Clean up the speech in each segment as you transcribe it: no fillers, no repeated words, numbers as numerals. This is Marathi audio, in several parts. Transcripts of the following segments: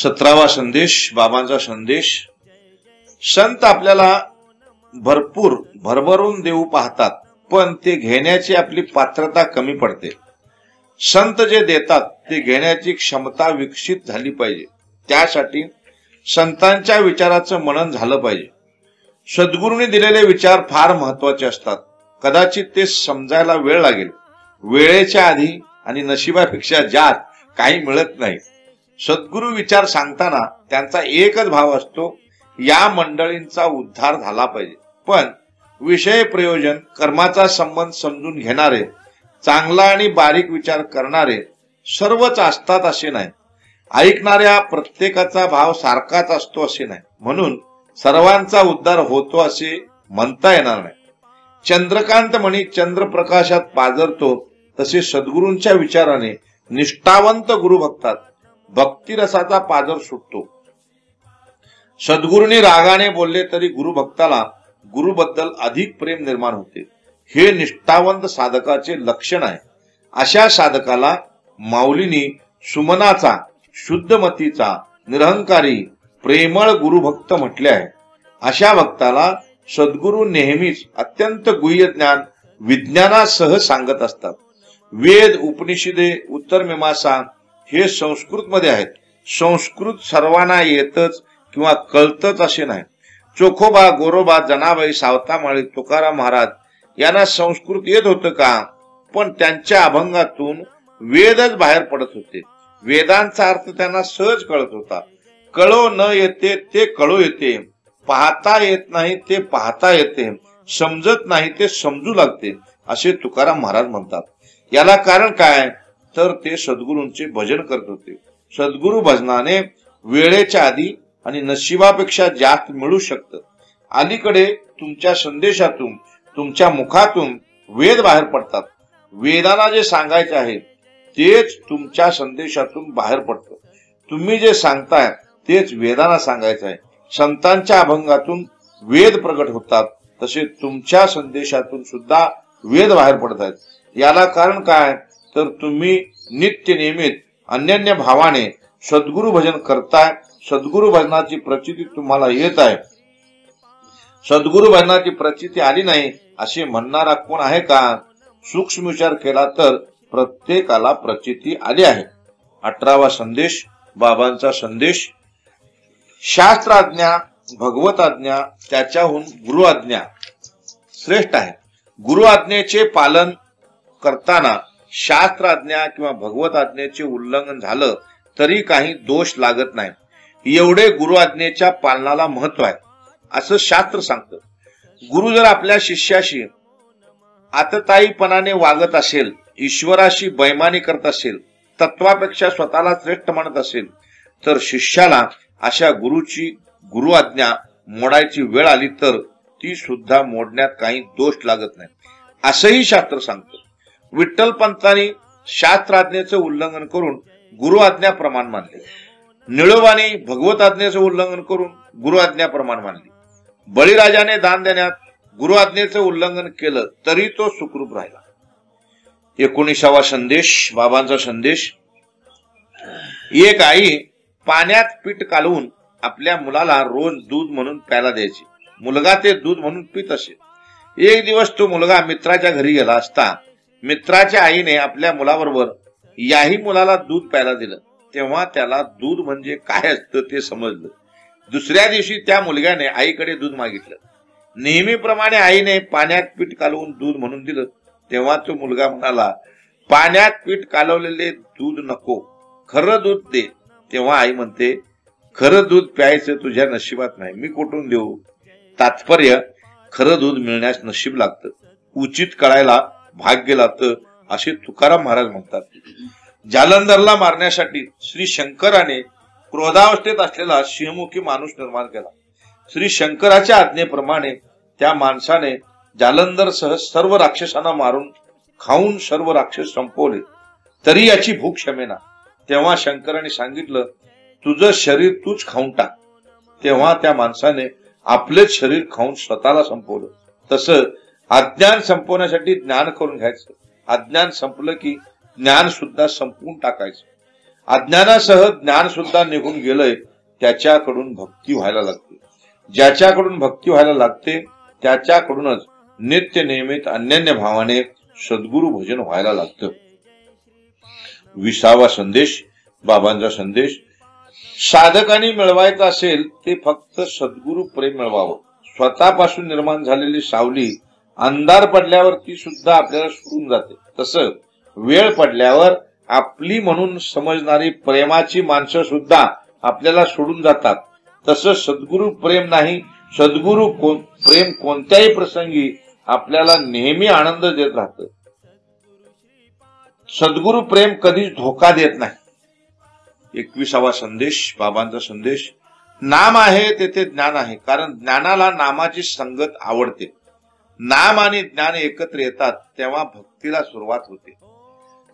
17वा संदेश, बाबांचा संदेश. संत आपल्याला भरपूर भरभरून देऊ पाहतात, पण ते घेण्याची आपली पात्रता कमी पडते. संत जे देतात ते घेण्याची क्षमता विकसित झाली पाहिजे. त्यासाठी संतांच्या विचाराचं मनन झालं पाहिजे. सद्गुरूंनी दिलेले विचार फार महत्वाचे असतात. कदाचित ते समजायला वेळ लागेल. वेळेच्या आधी आणि नशिबापेक्षा जास्त काही मिळत नाही. सद्गुरू विचार सांगताना त्यांचा एकच भाव असतो, या मंडळींचा उद्धार झाला पाहिजे. पण विषय प्रयोजन कर्माचा संबंध समजून घेणारे, चांगला आणि बारीक विचार करणारे सर्वच असतात असे नाही. ऐकणाऱ्या प्रत्येकाचा भाव सारखाच असतो असे नाही. म्हणून सर्वांचा उद्धार होतो असे म्हणता येणार नाही. चंद्रकांत मणी चंद्रप्रकाशात पाजरतो, तसे सद्गुरूंच्या विचाराने निष्ठावंत गुरुभक्तात भक्तिरसाचा पाजर सुटतो. सद्गुरूंनी रागाने बोलले तरी गुरुभक्ताला गुरुबद्दल अधिक प्रेम निर्माण होते. हे निष्ठावंत साधकाचे लक्षण आहे. अशा साधकाला माऊलींनी सुमनाचा, शुद्धमतीचा, निरहंकारी, प्रेमळ गुरुभक्त म्हटले आहे. अशा भक्ताला सद्गुरू नेहमीच अत्यंत गुह्य ज्ञान विज्ञानासह सांगत असतात. वेद, उपनिषदे, उत्तरमीमांसा हे संस्कृत मध्ये आहेत. संस्कृत सर्वांना येतच किंवा कळतच असे नाही. चोखोबा, गोरोबा, जनाबाई, सावतामाळी, तुकाराम महाराज यांना संस्कृत येत होतं का? पण त्यांच्या अभंगातून वेदच बाहेर पडत होते. वेदांचा अर्थ त्यांना सहज कळत होता. कळो न येते ते कळो येते, पाहता येत नाही ते पाहता येते, समजत नाही ते समजू लागते, असे तुकाराम महाराज म्हणतात. याला कारण काय? तर ते सद्गुरूंचे भजन करत होते. सद्गुरू भजनाने वेळेच्या आधी आणि नशिबापेक्षा जास्त मिळू शकतं. अलीकडे तुमच्या संदेशातून, तुमच्या मुखातून वेद बाहेर पडतात. वेदांना जे सांगायचे आहे तेच तुमच्या संदेशातून बाहेर पडतं. तुम्ही जे सांगताय तेच वेदांना सांगायचं आहे. संतांच्या अभंगातून वेद प्रगट होतात, तसे तुमच्या संदेशातून सुद्धा वेद बाहेर पडत आहेत. याला कारण काय? तर तुम्ही नित्य नियमित अनन्य भावाने सद्गुरू भजन करताय. सद्गुरू भजनाची प्रचिती तुम्हाला येत आहे. सद्गुरू भजनाची प्रचिती आली नाही असे म्हणणारा कोण आहे का? सूक्ष्म विचार केला तर प्रत्येकाला प्रचिती आली आहे. 18वा संदेश, बाबांचा संदेश. शास्त्राज्ञा, भगवत आज्ञा त्याच्याहून गुरु आज्ञा श्रेष्ठ आहे. गुरु आज्ञेचे पालन करताना शास्त्राज्ञा किंवा भगवत आज्ञेचे उल्लंघन झालं तरी काही दोष लागत नाही. एवढे गुरु आज्ञेच्या पालनाला महत्व आहे असं शास्त्र सांगतं. गुरु जर आपल्या शिष्याशी आतताईपणाने वागत असेल, ईश्वराशी बैमानी करत असेल, तत्वापेक्षा स्वतःला श्रेष्ठ म्हणत असेल, तर शिष्याला अशा गुरुची गुरु आज्ञा मोडायची वेळ आली तर ती सुद्धा मोडण्यात काही दोष लागत नाही असंही शास्त्र सांगतं. विठ्ठलपंतांनी शास्त्राज्ञेचे उल्लंघन करून गुरु आज्ञा प्रमाण मानले. निळोबाने भगवत आज्ञेचे उल्लंघन करून गुरु आज्ञा प्रमाण मानली. बळीराजाने दान देण्यात गुरु आज्ञेचे उल्लंघन केलं तरी तो सुखरूप राहिला. 19वा संदेश, बाबांचा संदेश. एक आई पाण्यात पीठ कालवून आपल्या मुलाला रोज दूध म्हणून प्यायला द्यायची. मुलगा ते दूध म्हणून पित असे. एक दिवस तो मुलगा मित्राच्या घरी गेला असता मित्राच्या आईने आपल्या मुलाबरोबर याही मुलाला दूध प्यायला दिलं. तेव्हा त्याला दूध म्हणजे काय असतं ते समजलं. दुसऱ्या दिवशी त्या मुलग्याने आईकडे दूध मागितलं. नेहमीप्रमाणे आईने पाण्यात पीठ कालवून दूध म्हणून दिलं. तेव्हा तो मुलगा म्हणाला, पाण्यात पीठ कालवलेले दूध नको, खरं दूध दे. तेव्हा आई म्हणते, खरं दूध प्यायचं तुझ्या नशिबात नाही, मी कुठून देऊ? तात्पर्य, खरं दूध मिळण्यास नशीब लागतं, उचित कळायला भाग्य लागतं असे तुकाराम महाराज म्हणतात. जालंधरला मारण्यासाठी श्री शंकराने क्रोधावस्थेत असलेला सिंहमुखी माणूस निर्माण केला. श्री शंकराच्या आज्ञेप्रमाणे त्या माणसाने जालंधरसह सर्व राक्षसांना मारून खाऊन सर्व राक्षस संपवले, तरी याची भूक क्षमेना. तेव्हा शंकराने सांगितलं, तुझं शरीर तूच खाऊन टाक. तेव्हा त्या माणसाने आपलेच शरीर खाऊन स्वतःला संपवलं. तसं अज्ञान संपवण्यासाठी ज्ञान करून घ्यायचं. अज्ञान संपलं की ज्ञान सुद्धा संपवून टाकायचं. अज्ञानासह ज्ञान सुद्धा निघून गेलंय त्याच्याकडून भक्ती व्हायला लागते. ज्याच्याकडून भक्ती व्हायला लागते त्याच्याकडूनच नित्य नियमित अनन्य भावाने सद्गुरु भजन व्हायला लागतं. 20वा संदेश, बाबांचा संदेश. साधकांनी मिळवायचं असेल ते फक्त सद्गुरु प्रेम मिळवावं. स्वतःपासून निर्माण झालेली सावली अंधार पडल्यावर ती सुद्धा आपल्याला सोडून जाते. तसं वेळ पडल्यावर आपली म्हणून समजणारी प्रेमाची माणसं सुद्धा आपल्याला सोडून जातात. तसं सद्गुरु प्रेम नाही. सद्गुरु प्रेम कोणत्याही प्रसंगी आपल्याला नेहमी आनंद देत राहतं. सद्गुरु प्रेम कधीच धोका देत नाही. 21वा संदेश, बाबांचा संदेश. नाम आहे तेथे ज्ञान आहे, कारण ज्ञानाला नामाची संगत आवडते. नाम आणि ज्ञान एकत्र येतात तेव्हा भक्तीला सुरुवात होते.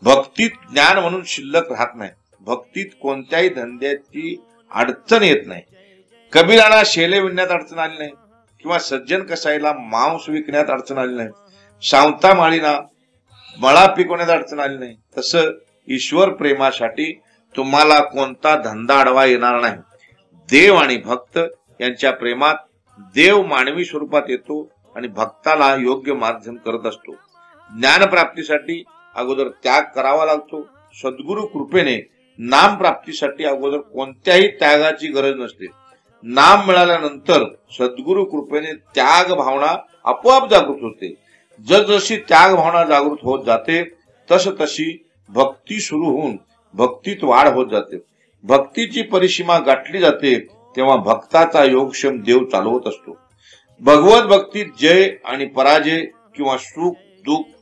भक्तीत ज्ञान म्हणून शिल्लक राहत नाही. भक्तीत कोणत्याही धंद्याची अडचण येत नाही. कबीराला शेले विणण्यात अडचण आली नाही किंवा सज्जन कसाईला मांस विकण्यात अडचण आली नाही. सावता माळीना मळा पिकवण्यात अडचण आली नाही. तसं ईश्वर प्रेमासाठी तुम्हाला कोणता धंदा अडवा येणार नाही. देव आणि भक्त यांच्या प्रेमात देव मानवी स्वरूपात येतो आणि भक्ताला योग्य मार्गदर्शन करत असतो. ज्ञान प्राप्तीसाठी अगोदर त्याग करावा लागतो. सद्गुरु कृपेने नाम प्राप्तीसाठी अगोदर कोणत्याही त्यागाची गरज नसते. नाम मिळाल्यानंतर सद्गुरु कृपेने त्याग भावना आपोआप जागृत होते. जसजशी त्याग भावना जागृत होत जाते तशी भक्ती सुरू होऊन भक्तीत वाढ होत जाते. भक्तीची परिसीमा गाठली जाते तेव्हा भक्ताचा योगक्षम देव चालवत असतो. भगवत भक्तीत जय आणि पराजय किंवा सुख दुःख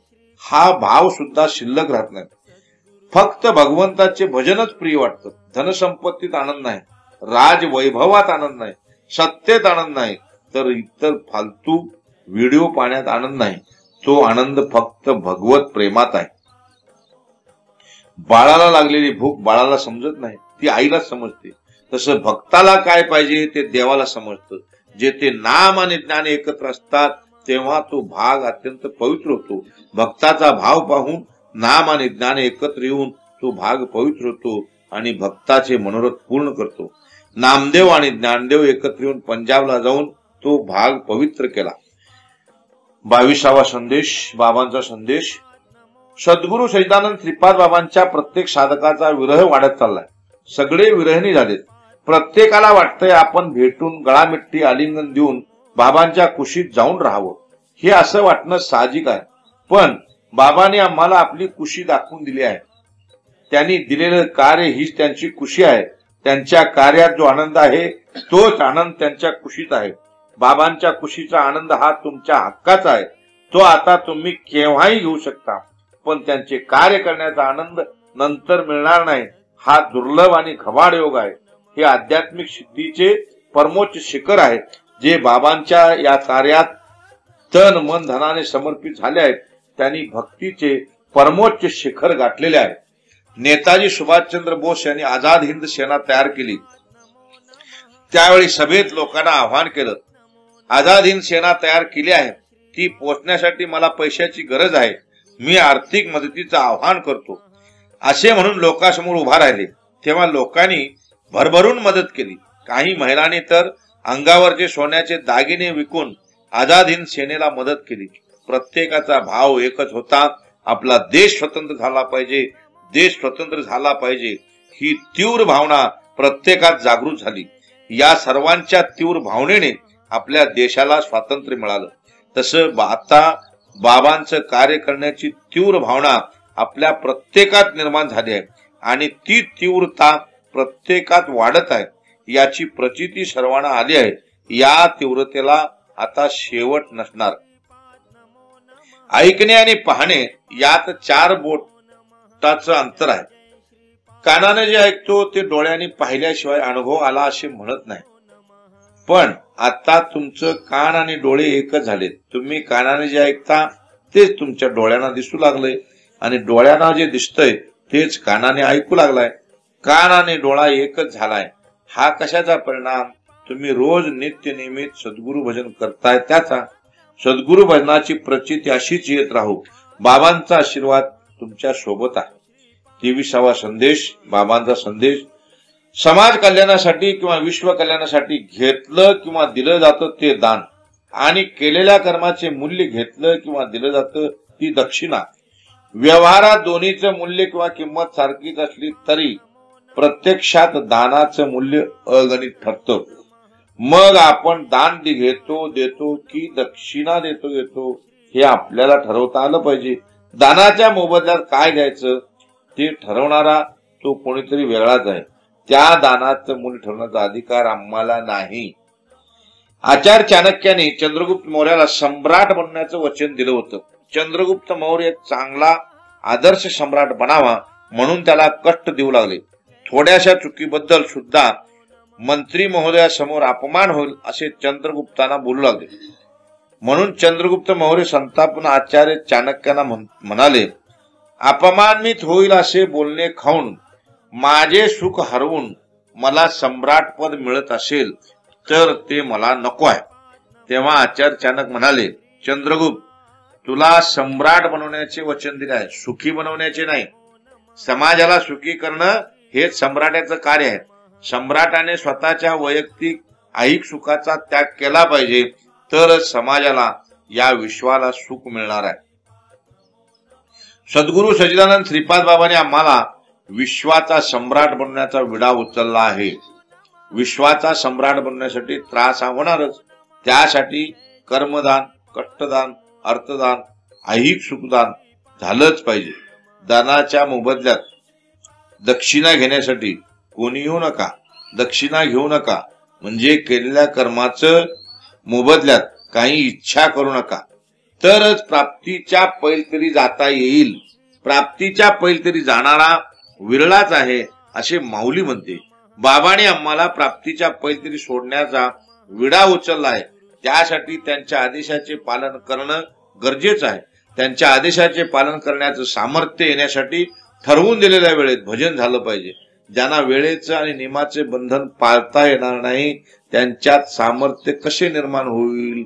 हा भाव सुद्धा शिल्लक राहत नाही. फक्त भगवंताचे भजनच प्रिय वाटतं. धनसंपत्तीत आनंद नाही, राजवैभवात आनंद नाही, सत्तेत आनंद नाही, तर इतर फालतू व्हिडिओ पाहण्यात आनंद नाही. तो आनंद फक्त भगवत प्रेमात आहे. बाळाला लागलेली भूक बाळाला समजत नाही, ती आईला समजते. तसं भक्ताला काय पाहिजे ते देवाला समजतं. जेथे नाम आणि ज्ञान एकत्र असतात तेव्हा तो भाग अत्यंत पवित्र होतो. भक्ताचा भाव पाहून नाम आणि ज्ञान एकत्र येऊन तो भाग पवित्र होतो आणि भक्ताचे मनोरथ पूर्ण करतो. नामदेव आणि ज्ञानदेव एकत्र येऊन पंजाबला जाऊन तो भाग पवित्र केला. 22वा संदेश, बाबांचा संदेश. सद्गुरु सच्चिदानंद श्रीपाद बाबांच्या प्रत्येक साधकाचा विरह वाढत चाललाय. सगळे विरहिणी झालेत. प्रत्येकाला वाटतंय आपण भेटून गळामिट्टी आलिंगन देऊन बाबांच्या कुशीत जाऊन राहावं. हे असं वाटणं साहजिक आहे. पण बाबांनी आम्हाला आपली कुशी दाखवून दिली आहे. त्यांनी दिलेलं कार्य हीच त्यांची कुशी आहे. त्यांच्या कार्यात जो आनंद आहे तोच आनंद त्यांच्या कुशीत आहे. बाबांच्या कुशीचा आनंद हा तुमच्या हक्काचा आहे. तो आता तुम्ही केव्हाही घेऊ शकता. पण त्यांचे कार्य करण्याचा आनंद नंतर मिळणार नाही. हा दुर्लभ आणि घबाड योग आहे. हे आध्यात्मिक सिद्धीचे परमोच्च शिखर आहे. जे बाबांच्या या कार्यात तन मन धनाने समर्पित झाले आहेत त्यांनी भक्तीचे परमोच्च शिखर गाठलेले आहे. नेताजी सुभाषचंद्र बोस यांनी आझाद हिंद सेना तयार केली. त्यावेळी सभेत लोकांना आव्हान केलं, आझाद हिंद सेना तयार केली आहे, ती पोचण्यासाठी मला पैशाची गरज आहे. मी आर्थिक मदतीचं आव्हान करतो असे म्हणून लोकांसमोर उभा राहिले. तेव्हा लोकांनी भरभरून मदत केली. काही महिलांनी तर अंगावरचे सोन्याचे दागिने विकून आझाद हिंद सेनेला मदत केली. प्रत्येकाचा भाव एकच होता, आपला देश स्वतंत्र झाला पाहिजे, देश स्वतंत्र झाला पाहिजे. ही तीव्र भावना प्रत्येकात जागृत झाली. या सर्वांच्या तीव्र भावनेने आपल्या देशाला स्वातंत्र्य मिळालं. तसं आता बाबांचं कार्य करण्याची तीव्र भावना आपल्या प्रत्येकात निर्माण झाली आहे आणि ती तीव्रता प्रत्येकात वाढत आहे. याची प्रचिती सर्वांना आली आहे. या तीव्रतेला आता शेवट नसणार. ऐकणे आणि पाहणे यात 4 बोटाचं अंतर आहे. कानाने जे ऐकतो ते डोळ्यांनी पाहिल्याशिवाय अनुभव आला असे म्हणत नाही. पण आता तुमचं कान आणि डोळे एकच झालेत. तुम्ही कानाने जे ऐकता तेच तुमच्या डोळ्यांना दिसू लागलंय आणि डोळ्यांना जे दिसतंय तेच कानाने ऐकू लागलाय. कान आणि डोळा एकच झालाय. हा कशाचा परिणाम? तुम्ही रोज नित्य नियमित सद्गुरु भजन करताय त्याचा. सद्गुरु भजनाची प्रचिती अशीच येत राहू. बाबांचा आशीर्वाद तुमच्या सोबत आहे. 23वा संदेश, बाबांचा संदेश. समाज कल्याणासाठी किंवा विश्व कल्याणासाठी घेतलं किंवा दिलं जातं ते दान, आणि केलेल्या कर्माचे मूल्य घेतलं किंवा दिलं जातं ती दक्षिणा. व्यवहारात दोन्हीचं मूल्य किंवा किंमत सारखीच असली तरी प्रत्यक्षात दानाचं मूल्य अगणित ठरतं. मग आपण दान घेतो देतो की दक्षिणा देतो हे आपल्याला ठरवता आलं पाहिजे. दानाच्या मोबदल्यात काय द्यायचं ते ठरवणारा तो कोणीतरी वेगळाच आहे. त्या दानाचं मूल्य ठरवण्याचा अधिकार आम्हाला नाही. आचार्य चाणक्याने चंद्रगुप्त मौर्याला सम्राट बनण्याचं वचन दिलं होतं. चंद्रगुप्त मौर्य एक चांगला आदर्श सम्राट बनावा म्हणून त्याला कष्ट देऊ लागले. थोड्याशा चुकीबद्दल सुद्धा मंत्री महोदयासमोर अपमान होईल असे चंद्रगुप्तांना बोलू लागले. म्हणून चंद्रगुप्त मौर्य संतापून आचार्य चाणक्यांना म्हणाले, अपमानित होईल असे बोलणे खाऊन माझे सुख हरवून मला सम्राट पद मिळत असेल तर ते मला नको आहे. तेव्हा आचार्य चाणक्य म्हणाले, चंद्रगुप्त, तुला सम्राट बनवण्याचे वचन दिले आहे, सुखी बनवण्याचे नाही. समाजाला सुखी करणं हेच सम्राटाचं कार्य आहे. सम्राटाने स्वतःच्या वैयक्तिक ऐहिक सुखाचा त्याग केला पाहिजे, तरच समाजाला या विश्वाला सुख मिळणार आहे. सद्गुरू सच्चिदानंद श्रीपाद बाबांनी आम्हाला विश्वाचा सम्राट बनण्याचा विडा उचलला आहे. विश्वाचा सम्राट बनण्यासाठी त्रास होणारच. त्यासाठी कर्मदान, कष्टदान, अर्थदान, ऐहिक सुखदान झालंच पाहिजे. दानाच्या मोबदल्यात दक्षिणा घेण्यासाठी कोणी येऊ नका, दक्षिणा घेऊ नका. म्हणजे केलेल्या कर्माचं मोबदल्यात काही इच्छा करू नका, तरच प्राप्तीच्या पैलतरी जाता येईल. प्राप्तीच्या पैलतरी जाणारा विरळाच आहे असे माऊली म्हणते. बाबांनी आम्हाला प्राप्तीच्या पैलतरी सोडण्याचा विडा उचलला आहे. त्यासाठी त्यांच्या आदेशाचे पालन करणं गरजेचं आहे. त्यांच्या आदेशाचे पालन करण्याचं सामर्थ्य येण्यासाठी ठरवून दिलेल्या वेळेत भजन झालं पाहिजे. ज्यांना वेळेचं आणि नियमाचे बंधन पाळता येणार नाही त्यांच्यात सामर्थ्य कसे निर्माण होईल.